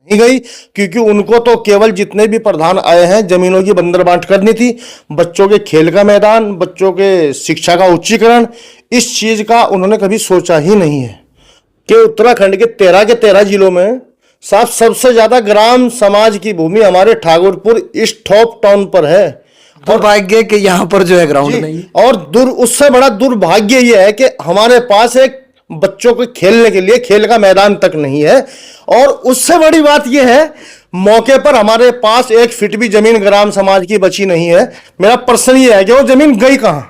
नहीं गई, क्योंकि उनको तो केवल जितने भी प्रधान आए हैं जमीनों की बंदरबांट करनी थी। बच्चों के खेल का मैदान, बच्चों के शिक्षा का उच्चीकरण, इस चीज का उन्होंने कभी सोचा ही नहीं है कि उत्तराखंड के 13 जिलों में साफ सबसे ज्यादा ग्राम समाज की भूमि हमारे ठाकुरपुर इस टॉप टाउन पर है। दुर्भाग्य कि यहाँ पर जो है ग्राउंड नहीं। और उससे बड़ा दुर्भाग्य यह है कि हमारे पास एक बच्चों को खेलने के लिए खेल का मैदान तक नहीं है। और उससे बड़ी बात यह है, मौके पर हमारे पास 1 फीट भी जमीन ग्राम समाज की बची नहीं है। मेरा प्रश्न यह है कि वो जमीन गई कहां?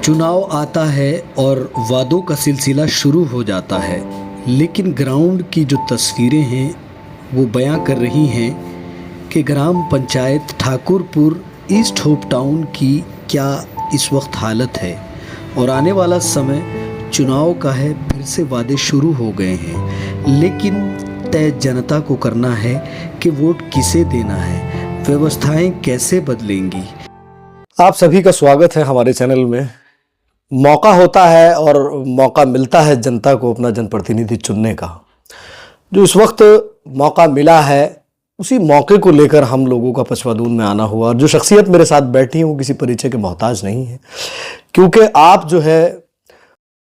चुनाव आता है और वादों का सिलसिला शुरू हो जाता है, लेकिन ग्राउंड की जो तस्वीरें हैं वो बयां कर रही हैं कि Gram Panchayat Thakurpur East Hope Town की क्या इस वक्त हालत है। और आने वाला समय चुनाव का है, फिर से वादे शुरू हो गए हैं, लेकिन तय जनता को करना है कि वोट किसे देना है, व्यवस्थाएं कैसे बदलेंगी। आप सभी का स्वागत है हमारे चैनल में। मौका होता है और मौका मिलता है जनता को अपना जनप्रतिनिधि चुनने का। जो इस वक्त मौका मिला है उसी मौके को लेकर हम लोगों का पचवादून में आना हुआ। और जो शख्सियत मेरे साथ बैठी है वो किसी परिचय के मोहताज नहीं है, क्योंकि आप जो है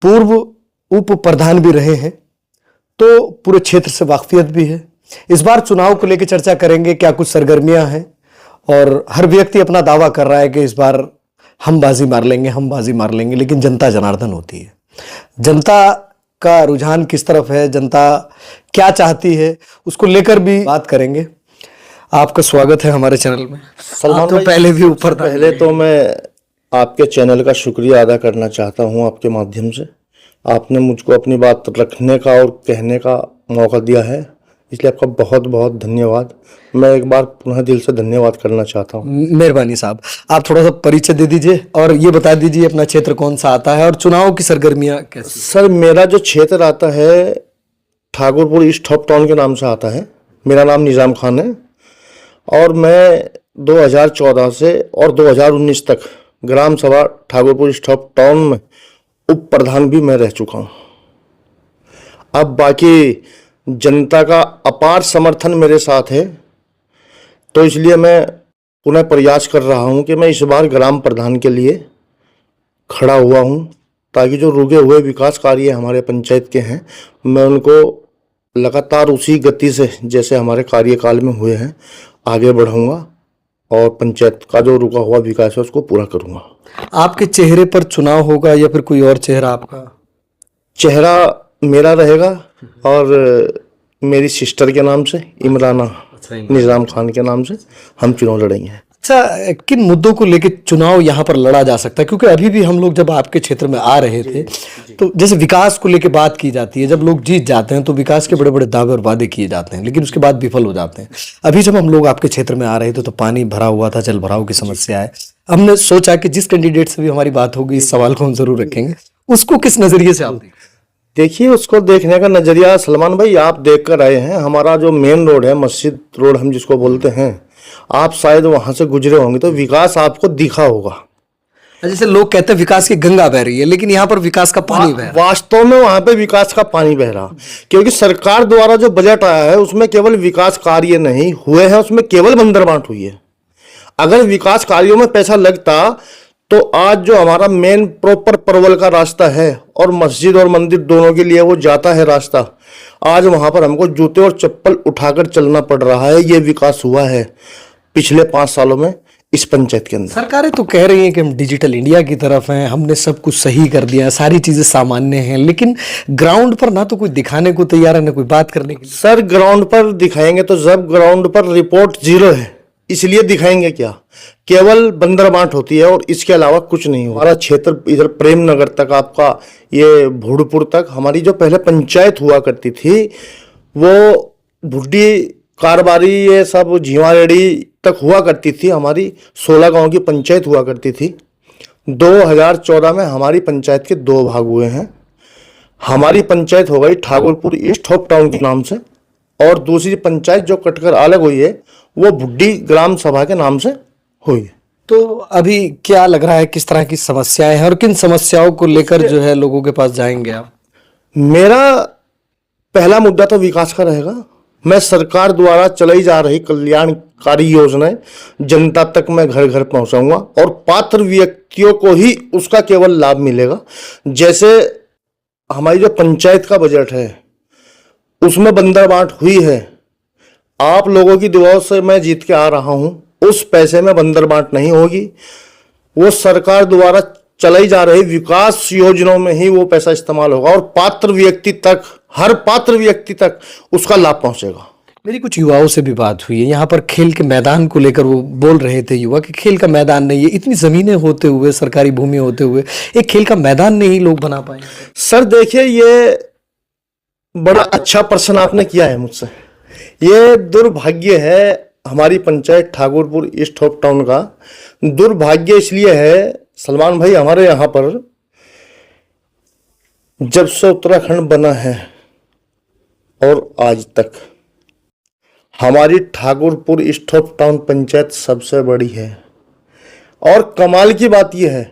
पूर्व उप प्रधान भी रहे हैं, तो पूरे क्षेत्र से वाकफियत भी है। इस बार चुनाव को लेकर चर्चा करेंगे, क्या कुछ सरगर्मियां हैं। और हर व्यक्ति अपना दावा कर रहा है कि इस बार हम बाजी मार लेंगे, हम बाजी मार लेंगे, लेकिन जनता जनार्दन होती है। जनता का रुझान किस तरफ है, जनता क्या चाहती है, उसको लेकर भी बात करेंगे। आपका स्वागत है हमारे चैनल में। सलमान तो भाई, पहले भी ऊपर था। पहले तो मैं आपके चैनल का शुक्रिया अदा करना चाहता हूं। आपके माध्यम से आपने मुझको अपनी बात रखने का और कहने का मौका दिया है, इसलिए आपका बहुत बहुत धन्यवाद। मैं एक बार पुनः दिल से धन्यवाद करना चाहता हूँ। मेहरबानी साहब। आप थोड़ा सा परिचय दे दीजिए और ये बता दीजिए अपना क्षेत्र कौन सा आता है और चुनाव की सरगर्मियां कैसी। सर, मेरा जो क्षेत्र आता है ठाकुरपुर ईस्ट होप टाउन के नाम से आता है। मेरा नाम निज़ाम खान है और मैं 2014 से और 2019 तक ग्राम सभा ठाकुरपुर ईस्ट होप टाउन में उप प्रधान भी मैं रह चुका हूँ। अब बाकी जनता का अपार समर्थन मेरे साथ है, तो इसलिए मैं पुनः प्रयास कर रहा हूं कि मैं इस बार ग्राम प्रधान के लिए खड़ा हुआ हूं, ताकि जो रुके हुए विकास कार्य हमारे पंचायत के हैं मैं उनको लगातार उसी गति से जैसे हमारे कार्यकाल में हुए हैं आगे बढ़ाऊंगा और पंचायत का जो रुका हुआ विकास है उसको पूरा करूंगा। आपके चेहरे पर चुनाव होगा या फिर कोई और चेहरा? आपका चेहरा मेरा रहेगा और मेरी सिस्टर के नाम से इमराना निज़ाम खान के नाम से हम चुनाव लड़ेंगे। अच्छा, किन मुद्दों को लेकर चुनाव यहाँ पर लड़ा जा सकता है? क्योंकि अभी भी हम लोग जब आपके क्षेत्र में आ रहे थे तो जैसे विकास को लेकर बात की जाती है, जब लोग जीत जाते हैं तो विकास के बड़े बड़े दावे और वादे किए जाते हैं, लेकिन उसके बाद विफल हो जाते हैं। अभी जब हम लोग आपके क्षेत्र में आ रहे थे तो पानी भरा हुआ था, जल भराव की समस्या है। हमने सोचा कि जिस कैंडिडेट से भी हमारी बात होगी इस सवाल को हम जरूर रखेंगे। उसको किस नजरिए से आप देखिए, उसको देखने का नजरिया सलमान भाई आप देख कर आए हैं। हमारा जो मेन रोड है, मस्जिद रोड हम जिसको बोलते हैं, आप शायद वहां से गुजरे होंगे तो विकास आपको दिखा होगा। जैसे लोग कहते हैं विकास की गंगा बह रही है, लेकिन यहाँ पर विकास का पानी बह रहा है। वास्तव में वहां पे विकास का पानी बह रहा, क्योंकि सरकार द्वारा जो बजट आया है उसमें केवल विकास कार्य नहीं हुए हैं, उसमें केवल बंदरबांट हुई है। अगर विकास कार्यों में पैसा लगता तो आज जो हमारा मेन प्रॉपर परवल का रास्ता है और मस्जिद और मंदिर दोनों के लिए वो जाता है रास्ता, आज वहां पर हमको जूते और चप्पल उठाकर चलना पड़ रहा है। ये विकास हुआ है पिछले 5 सालों में इस पंचायत के अंदर। सरकारें तो कह रही हैं कि हम डिजिटल इंडिया की तरफ हैं, हमने सब कुछ सही कर दिया, सारी चीजें सामान्य हैं, लेकिन ग्राउंड पर ना तो कोई दिखाने को तैयार है ना कोई बात करने की। सर, ग्राउंड पर दिखाएंगे तो जब ग्राउंड पर रिपोर्ट 0 है, इसलिए दिखाएंगे क्या? केवल बंदरबांट होती है और इसके अलावा कुछ नहीं हुआ। हमारा क्षेत्र इधर प्रेम नगर तक, आपका ये भूड़पुर तक, हमारी जो पहले पंचायत हुआ करती थी वो बुड्ढी कारबारी ये सब झीवारेड़ी तक हुआ करती थी। हमारी 16 गांव की पंचायत हुआ करती थी। 2014 में हमारी पंचायत के 2 भाग हुए हैं। हमारी पंचायत हो गई ठाकुरपुर ईस्ट होप टाउन के नाम से, और दूसरी पंचायत जो कटकर अलग हुई है वो बुड्ढी ग्राम सभा के नाम से हुई है। तो अभी क्या लग रहा है, किस तरह की समस्याएं हैं और किन समस्याओं को लेकर जो है लोगों के पास जाएंगे आप? मेरा पहला मुद्दा तो विकास का रहेगा। मैं सरकार द्वारा चलाई जा रही कल्याणकारी योजनाएं जनता तक मैं घर घर पहुंचाऊंगा और पात्र व्यक्तियों को ही उसका केवल लाभ मिलेगा। जैसे हमारी जो पंचायत का बजट है उसमें बंदर बांट हुई है, आप लोगों की दुआओं से मैं जीत के आ रहा हूं। उस पैसे में बंदर बांट नहीं होगी, वो सरकार द्वारा चलाई जा रही विकास योजनाओं में ही वो पैसा इस्तेमाल होगा और पात्र व्यक्ति तक, हर पात्र व्यक्ति तक उसका लाभ पहुंचेगा। मेरी कुछ युवाओं से भी बात हुई है, यहाँ पर खेल के मैदान को लेकर वो बोल रहे थे युवा कि खेल का मैदान नहीं है, इतनी ज़मीनें होते हुए, सरकारी भूमि होते हुए एक खेल का मैदान नहीं लोग बना पाए। सर देखिए, ये बड़ा अच्छा प्रश्न आपने किया है मुझसे। ये दुर्भाग्य है हमारी panchayat Thakurpur East Hope town का। दुर्भाग्य इसलिए है सलमान भाई, हमारे यहाँ पर जब से उत्तराखंड बना है और आज तक हमारी Thakurpur East Hope town panchayat सबसे बड़ी है। और कमाल की बात यह है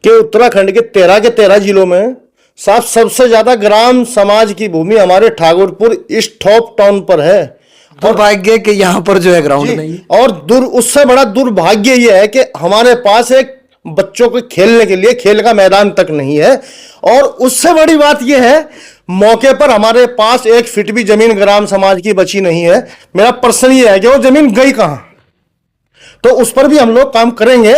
कि उत्तराखंड के 13 जिलों में सबसे ज्यादा ग्राम समाज की भूमि हमारे ठाकुरपुर ईस्ट होप टाउन पर है। दुर्भाग्य कि यहाँ पर जो है ग्राउंड नहीं है। और उससे बड़ा दुर्भाग्य यह है कि हमारे पास एक बच्चों को खेलने के लिए खेल का मैदान तक नहीं है। और उससे बड़ी बात यह है, मौके पर हमारे पास 1 फीट भी जमीन ग्राम समाज की बची नहीं है। मेरा प्रश्न यह है कि वो जमीन गई कहां, तो उस पर भी हम लोग काम करेंगे।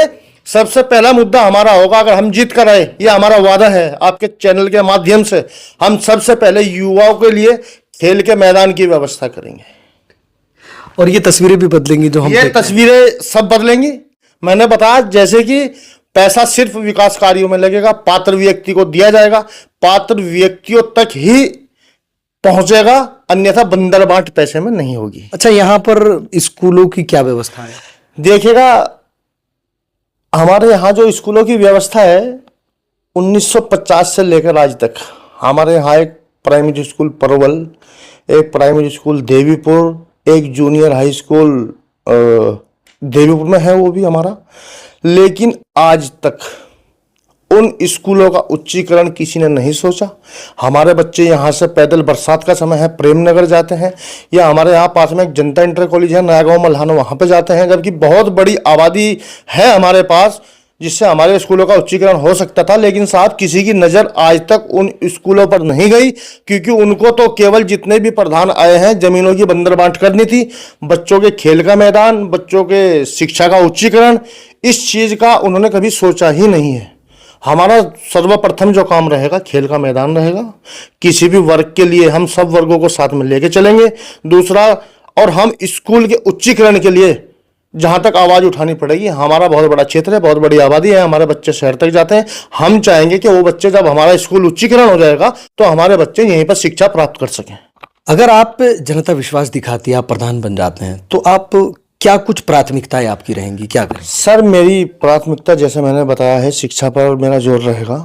सबसे पहला मुद्दा हमारा होगा, अगर हम जीत कर आए, ये हमारा वादा है आपके चैनल के माध्यम से, हम सबसे पहले युवाओं के लिए खेल के मैदान की व्यवस्था करेंगे। और ये तस्वीरें भी बदलेंगी जो हम ये तस्वीरें सब बदलेंगी। मैंने बताया जैसे कि पैसा सिर्फ विकास कार्यों में लगेगा, पात्र व्यक्ति को दिया जाएगा, पात्र व्यक्तियों तक ही पहुंचेगा, अन्यथा बंदर बांट पैसे में नहीं होगी। अच्छा, यहाँ पर स्कूलों की क्या व्यवस्था है? देखिएगा, हमारे यहाँ जो स्कूलों की व्यवस्था है 1950 से लेकर आज तक हमारे यहाँ एक प्राइमरी स्कूल परवल, एक प्राइमरी स्कूल देवीपुर, एक जूनियर हाई स्कूल देवीपुर में है वो भी हमारा। लेकिन आज तक उन स्कूलों का उच्चीकरण किसी ने नहीं सोचा। हमारे बच्चे यहाँ से पैदल, बरसात का समय है, प्रेमनगर जाते हैं, या हमारे यहाँ पास में एक जनता इंटर कॉलेज है नया गाँव मल्हानो, वहाँ पे जाते हैं। जबकि बहुत बड़ी आबादी है हमारे पास जिससे हमारे स्कूलों का उच्चीकरण हो सकता था। लेकिन साहब, किसी की नज़र आज तक उन स्कूलों पर नहीं गई, क्योंकि उनको तो केवल जितने भी प्रधान आए हैं जमीनों की बंदर बांट करनी थी। बच्चों के खेल का मैदान, बच्चों के शिक्षा का उच्चीकरण, इस चीज़ का उन्होंने कभी सोचा ही नहीं है। हमारा सर्वप्रथम जो काम रहेगा खेल का मैदान रहेगा। किसी भी वर्ग के लिए हम सब वर्गों को साथ में लेके चलेंगे। दूसरा, और हम स्कूल के उच्चीकरण के लिए जहां तक आवाज उठानी पड़ेगी, हमारा बहुत बड़ा क्षेत्र है, बहुत बड़ी आबादी है, हमारे बच्चे शहर तक जाते हैं। हम चाहेंगे कि वो बच्चे, जब हमारा स्कूल उच्चीकरण हो जाएगा तो हमारे बच्चे यहीं पर शिक्षा प्राप्त कर सकें। अगर आप पे जनता विश्वास दिखाती है, आप प्रधान बन जाते हैं, तो आप क्या कुछ प्राथमिकताएं आपकी रहेंगी, क्या करें? सर, मेरी प्राथमिकता जैसे मैंने बताया है, शिक्षा पर मेरा जोर रहेगा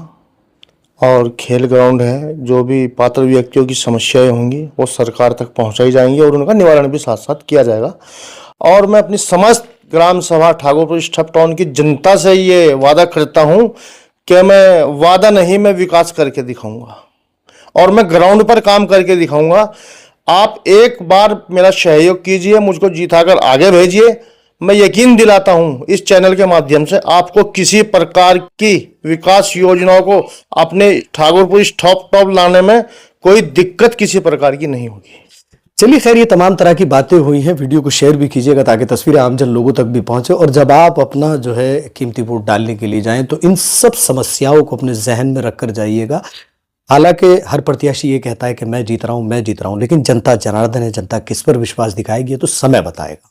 और खेल ग्राउंड है। जो भी पात्र व्यक्तियों की समस्याएं होंगी वो सरकार तक पहुंचाई जाएंगी और उनका निवारण भी साथ साथ किया जाएगा। और मैं अपनी समस्त ग्राम सभा ठाकुरपुर ईस्ट होप टाउन की जनता से ये वादा करता हूं कि मैं वादा नहीं, मैं विकास करके दिखाऊंगा और मैं ग्राउंड पर काम करके दिखाऊंगा। आप एक बार मेरा सहयोग कीजिए, मुझको जिताकर आगे भेजिए। मैं यकीन दिलाता हूं इस चैनल के माध्यम से आपको किसी प्रकार की विकास योजनाओं को अपने ठाकुरपुर ईस्ट होप टाउन लाने में कोई दिक्कत किसी प्रकार की नहीं होगी। चलिए, खैर, ये तमाम तरह की बातें हुई हैं। वीडियो को शेयर भी कीजिएगा ताकि तस्वीरें आमजन लोगों तक भी पहुंचे। और जब आप अपना जो है कीमती वोट डालने के लिए जाएं तो इन सब समस्याओं को अपने जहन में रखकर जाइएगा। हालांकि हर प्रत्याशी ये कहता है कि मैं जीत रहा हूं, लेकिन जनता जनार्दन है, जनता किस पर विश्वास दिखाएगी तो समय बताएगा।